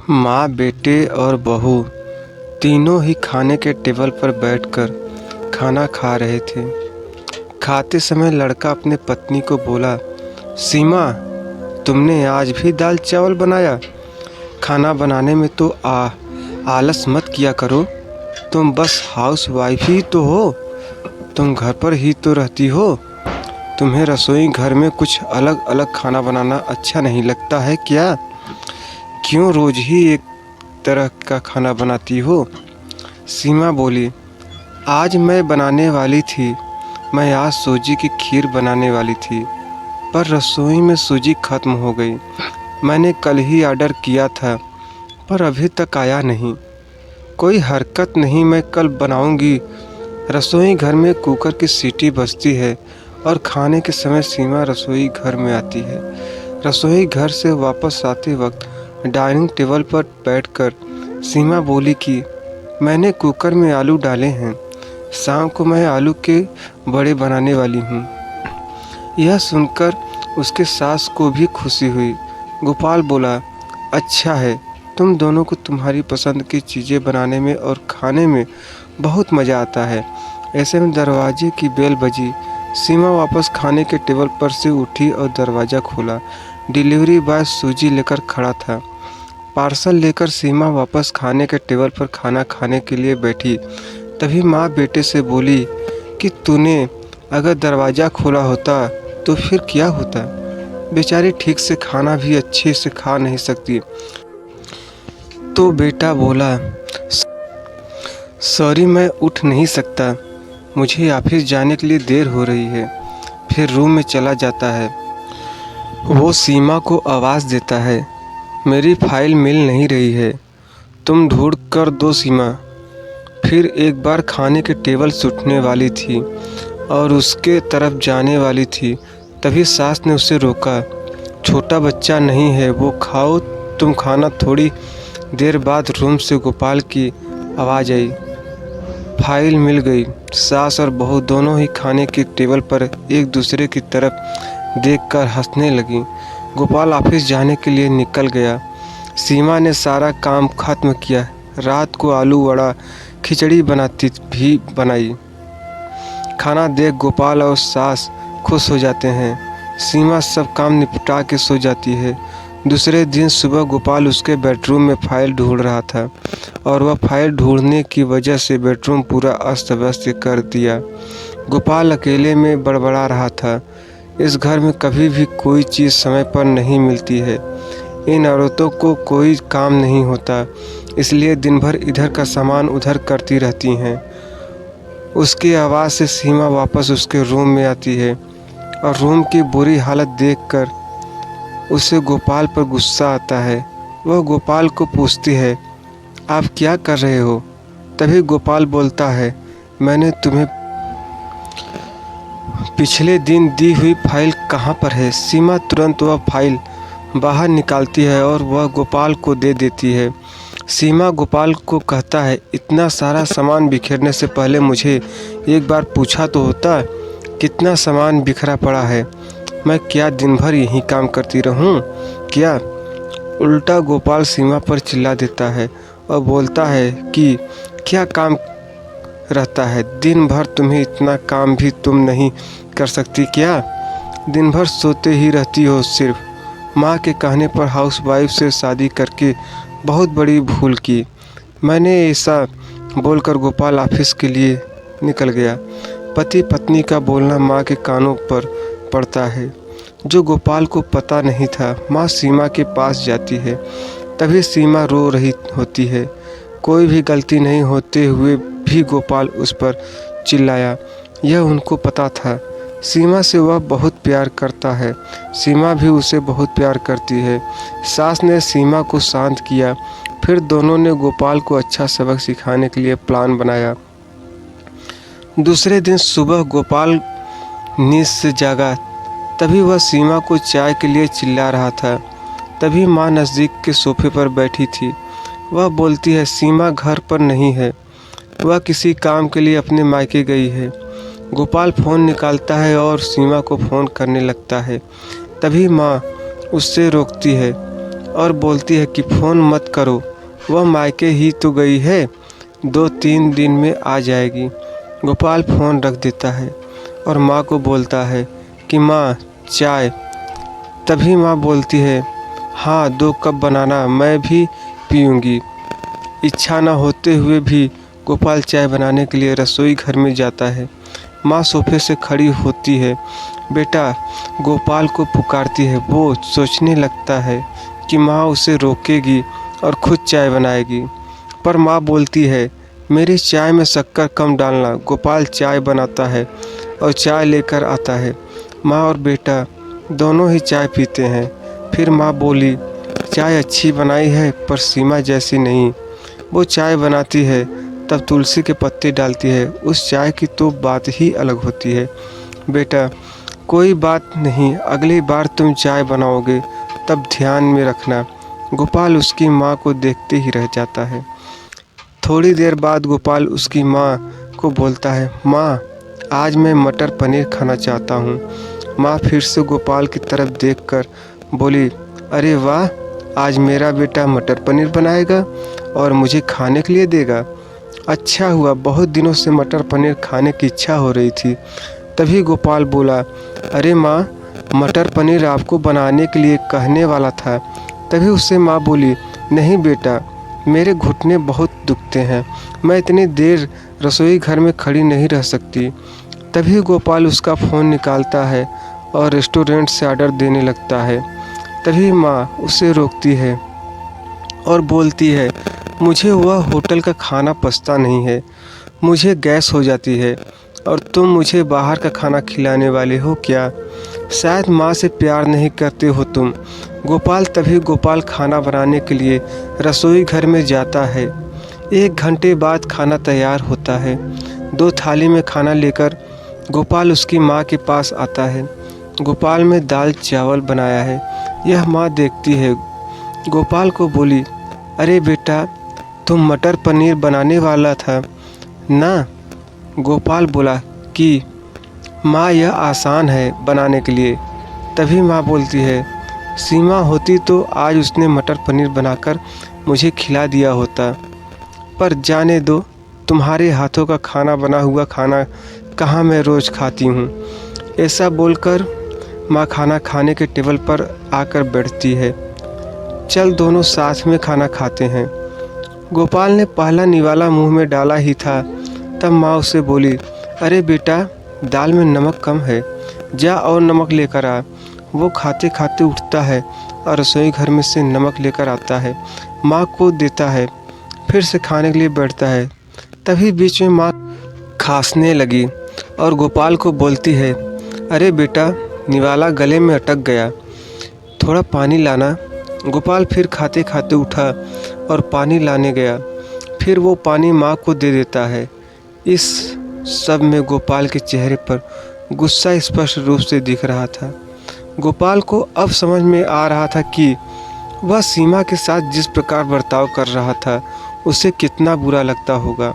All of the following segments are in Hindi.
माँ, बेटे और बहू तीनों ही खाने के टेबल पर बैठकर खाना खा रहे थे। खाते समय लड़का अपने पत्नी को बोला, सीमा, तुमने आज भी दाल चावल बनाया? खाना बनाने में तो आलस मत किया करो। तुम बस हाउस वाइफ ही तो हो। तुम घर पर ही तो रहती हो। तुम्हें रसोई घर में कुछ अलग अलग खाना बनाना अच्छा नहीं लगता है क्या? क्यों रोज ही एक तरह का खाना बनाती हो? सीमा बोली, आज मैं बनाने वाली थी। मैं आज सूजी की खीर बनाने वाली थी, पर रसोई में सूजी खत्म हो गई। मैंने कल ही ऑर्डर किया था, पर अभी तक आया नहीं। कोई हरकत नहीं, मैं कल बनाऊंगी। रसोई घर में कुकर की सीटी बजती है और खाने के समय सीमा रसोई घर में आती है। रसोई घर से वापस आते वक्त डाइनिंग टेबल पर बैठकर सीमा बोली कि मैंने कुकर में आलू डाले हैं। शाम को मैं आलू के बड़े बनाने वाली हूँ। यह सुनकर उसके सास को भी खुशी हुई। गोपाल बोला, अच्छा है, तुम दोनों को तुम्हारी पसंद की चीज़ें बनाने में और खाने में बहुत मज़ा आता है। ऐसे में दरवाजे की बेल बजी। सीमा वापस खाने के टेबल पर से उठी और दरवाज़ा खोला। डिलीवरी बॉय सूजी लेकर खड़ा था। पार्सल लेकर सीमा वापस खाने के टेबल पर खाना खाने के लिए बैठी। तभी माँ बेटे से बोली कि तूने अगर दरवाज़ा खोला होता तो फिर क्या होता? बेचारी ठीक से खाना भी अच्छे से खा नहीं सकती। तो बेटा बोला, सॉरी, मैं उठ नहीं सकता। मुझे ऑफिस जाने के लिए देर हो रही है। फिर रूम में चला जाता है। वो सीमा को आवाज़ देता है, मेरी फाइल मिल नहीं रही है, तुम ढूंढ कर दो सीमा। फिर एक बार खाने के टेबल से उठने वाली थी और उसके तरफ जाने वाली थी, तभी सास ने उसे रोका। छोटा बच्चा नहीं है वो, खाओ तुम खाना। थोड़ी देर बाद रूम से गोपाल की आवाज़ आई, फाइल मिल गई। सास और बहू दोनों ही खाने के टेबल पर एक दूसरे की तरफ देखकर हंसने लगी। गोपाल ऑफिस जाने के लिए निकल गया। सीमा ने सारा काम खत्म किया। रात को आलू वड़ा खिचड़ी बनाई। खाना देख गोपाल और सास खुश हो जाते हैं। सीमा सब काम निपटा के सो जाती है। दूसरे दिन सुबह गोपाल उसके बेडरूम में फाइल ढूंढ रहा था और वह फाइल ढूंढने की वजह से बेडरूम पूरा अस्त व्यस्त कर दिया। गोपाल अकेले में बड़बड़ा रहा था, इस घर में कभी भी कोई चीज़ समय पर नहीं मिलती है। इन औरतों को कोई काम नहीं होता, इसलिए दिन भर इधर का सामान उधर करती रहती हैं। उसकी आवाज़ से सीमा वापस उसके रूम में आती है और रूम की बुरी हालत देखकर उसे गोपाल पर गुस्सा आता है। वह गोपाल को पूछती है, आप क्या कर रहे हो? तभी गोपाल बोलता है, मैंने तुम्हें पिछले दिन दी हुई फाइल कहाँ पर है? सीमा तुरंत वह फाइल बाहर निकालती है और वह गोपाल को दे देती है। सीमा गोपाल को कहता है, इतना सारा सामान बिखेरने से पहले मुझे एक बार पूछा तो होता, कितना सामान बिखरा पड़ा है। मैं क्या दिन भर यही काम करती रहूं क्या? उल्टा गोपाल सीमा पर चिल्ला देता है और बोलता है कि क्या काम रहता है, दिन भर तुम्हें इतना काम भी तुम नहीं कर सकती क्या? दिन भर सोते ही रहती हो सिर्फ। माँ के कहने पर हाउसवाइफ से शादी करके बहुत बड़ी भूल की। मैंने ऐसा बोलकर गोपाल ऑफिस के लिए निकल गया। पति पत्नी का बोलना माँ के कानों पर पड़ता है, जो गोपाल को पता नहीं था। माँ सीमा के पास जाती है, तभी सीमा रो रही होती है। कोई भी गलती नहीं होते हुए भी गोपाल उस पर चिल्लाया। यह उनको पता था, सीमा से वह बहुत प्यार करता है। सीमा भी उसे बहुत प्यार करती है। सास ने सीमा को शांत किया। फिर दोनों ने गोपाल को अच्छा सबक सिखाने के लिए प्लान बनाया। दूसरे दिन सुबह गोपाल नींद से जागा, तभी वह सीमा को चाय के लिए चिल्ला रहा था। तभी माँ नज़दीक के सोफे पर बैठी थी। वह बोलती है, सीमा घर पर नहीं है, वह किसी काम के लिए अपने मायके गई है। गोपाल फ़ोन निकालता है और सीमा को फ़ोन करने लगता है। तभी माँ उससे रोकती है और बोलती है कि फ़ोन मत करो, वह मायके ही तो गई है, 2-3 दिन में आ जाएगी। गोपाल फ़ोन रख देता है और माँ को बोलता है कि माँ चाय। तभी माँ बोलती है, हाँ 2 कप बनाना, मैं भी पीऊँगी। इच्छा न होते हुए भी गोपाल चाय बनाने के लिए रसोई घर में जाता है। माँ सोफे से खड़ी होती है, बेटा गोपाल को पुकारती है। वो सोचने लगता है कि माँ उसे रोकेगी और खुद चाय बनाएगी, पर माँ बोलती है, मेरी चाय में शक्कर कम डालना। गोपाल चाय बनाता है और चाय लेकर आता है। माँ और बेटा दोनों ही चाय पीते हैं। फिर माँ बोली, चाय अच्छी बनाई है पर सीमा जैसी नहीं। वो चाय बनाती है तब तुलसी के पत्ते डालती है, उस चाय की तो बात ही अलग होती है। बेटा कोई बात नहीं, अगली बार तुम चाय बनाओगे तब ध्यान में रखना। गोपाल उसकी माँ को देखते ही रह जाता है। थोड़ी देर बाद गोपाल उसकी माँ को बोलता है, माँ आज मैं मटर पनीर खाना चाहता हूँ। माँ फिर से गोपाल की तरफ देखकर बोली, अरे वाह, आज मेरा बेटा मटर पनीर बनाएगा और मुझे खाने के लिए देगा। अच्छा हुआ, बहुत दिनों से मटर पनीर खाने की इच्छा हो रही थी। तभी गोपाल बोला, अरे माँ मटर पनीर आपको बनाने के लिए कहने वाला था। तभी उससे माँ बोली, नहीं बेटा, मेरे घुटने बहुत दुखते हैं, मैं इतनी देर रसोई घर में खड़ी नहीं रह सकती। तभी गोपाल उसका फ़ोन निकालता है और रेस्टोरेंट से ऑर्डर देने लगता है। तभी माँ उसे रोकती है और बोलती है, मुझे वह होटल का खाना पचता नहीं है, मुझे गैस हो जाती है और तुम मुझे बाहर का खाना खिलाने वाले हो क्या? शायद माँ से प्यार नहीं करते हो तुम। गोपाल तभी गोपाल खाना बनाने के लिए रसोई घर में जाता है। 1 घंटे बाद खाना तैयार होता है। 2 थाली में खाना लेकर गोपाल उसकी माँ के पास आता है। गोपाल में दाल चावल बनाया है। यह माँ देखती है, गोपाल को बोली, अरे बेटा तुम मटर पनीर बनाने वाला था ना? गोपाल बोला कि माँ यह आसान है बनाने के लिए। तभी माँ बोलती है, सीमा होती तो आज उसने मटर पनीर बनाकर मुझे खिला दिया होता, पर जाने दो, तुम्हारे हाथों का खाना बना हुआ खाना कहाँ मैं रोज़ खाती हूँ। ऐसा बोलकर माँ खाना खाने के टेबल पर आकर बैठती है। चल दोनों साथ में खाना खाते हैं। गोपाल ने पहला निवाला मुंह में डाला ही था, तब माँ उसे बोली, अरे बेटा दाल में नमक कम है, जा और नमक लेकर आ। वो खाते खाते उठता है और रसोई घर में से नमक लेकर आता है, माँ को देता है, फिर से खाने के लिए बैठता है। तभी बीच में माँ खांसने लगी और गोपाल को बोलती है, अरे बेटा निवाला गले में अटक गया, थोड़ा पानी लाना। गोपाल फिर खाते खाते उठा और पानी लाने गया, फिर वो पानी माँ को दे देता है। इस सब में गोपाल के चेहरे पर गुस्सा स्पष्ट रूप से दिख रहा था। गोपाल को अब समझ में आ रहा था कि वह सीमा के साथ जिस प्रकार बर्ताव कर रहा था उसे कितना बुरा लगता होगा।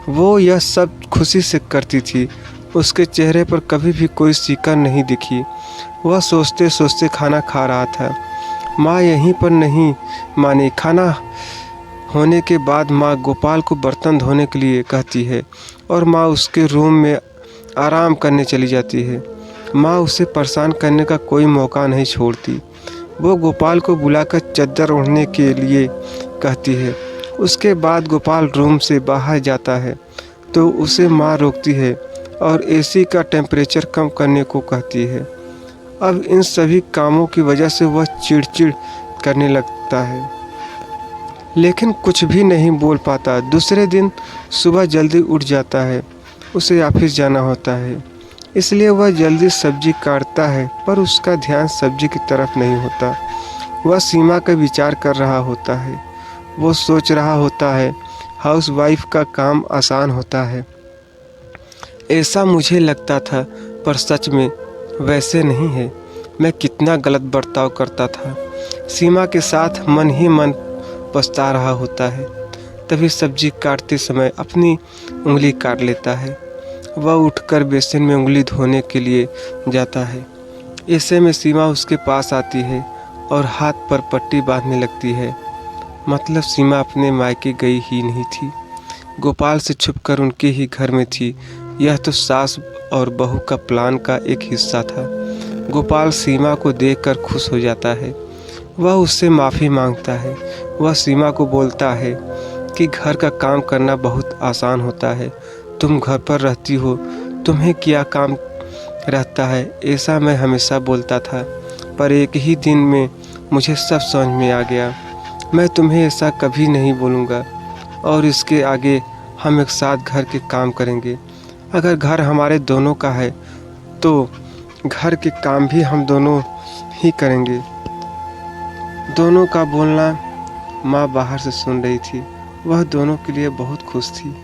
वो यह सब खुशी से करती थी, उसके चेहरे पर कभी भी कोई सिकन नहीं दिखी। वह सोचते सोचते खाना खा रहा था। माँ यहीं पर नहीं मानी। खाना होने के बाद माँ गोपाल को बर्तन धोने के लिए कहती है और माँ उसके रूम में आराम करने चली जाती है। माँ उसे परेशान करने का कोई मौका नहीं छोड़ती। वो गोपाल को बुलाकर चादर ओढ़ने के लिए कहती है। उसके बाद गोपाल रूम से बाहर जाता है तो उसे माँ रोकती है और एसी का टेम्परेचर कम करने को कहती है। अब इन सभी कामों की वजह से वह चिड़चिड़ करने लगता है, लेकिन कुछ भी नहीं बोल पाता। दूसरे दिन सुबह जल्दी उठ जाता है, उसे ऑफिस जाना होता है, इसलिए वह जल्दी सब्जी काटता है, पर उसका ध्यान सब्जी की तरफ नहीं होता। वह सीमा का विचार कर रहा होता है। वो सोच रहा होता है, हाउसवाइफ का काम आसान होता है, ऐसा मुझे लगता था, पर सच में वैसे नहीं है। मैं कितना गलत बर्ताव करता था। सीमा के साथ मन ही मन पछता रहा होता है। तभी सब्जी काटते समय अपनी उंगली काट लेता है। वह उठकर बेसिन में उंगली धोने के लिए जाता है। ऐसे में सीमा उसके पास आती है और हाथ पर पट्टी बांधने लगती है। मतलब सीमा अपने मायके गई ही नहीं थी, गोपाल से छुपकर उनके ही घर में थी। यह तो सास और बहू का प्लान का एक हिस्सा था। गोपाल सीमा को देखकर खुश हो जाता है। वह उससे माफ़ी मांगता है। वह सीमा को बोलता है कि घर का काम करना बहुत आसान होता है। तुम घर पर रहती हो, तुम्हें क्या काम रहता है, ऐसा मैं हमेशा बोलता था, पर एक ही दिन में मुझे सब समझ में आ गया। मैं तुम्हें ऐसा कभी नहीं बोलूँगा और इसके आगे हम एक साथ घर के काम करेंगे। अगर घर हमारे दोनों का है तो घर के काम भी हम दोनों ही करेंगे। दोनों का बोलना माँ बाहर से सुन रही थी। वह दोनों के लिए बहुत खुश थी।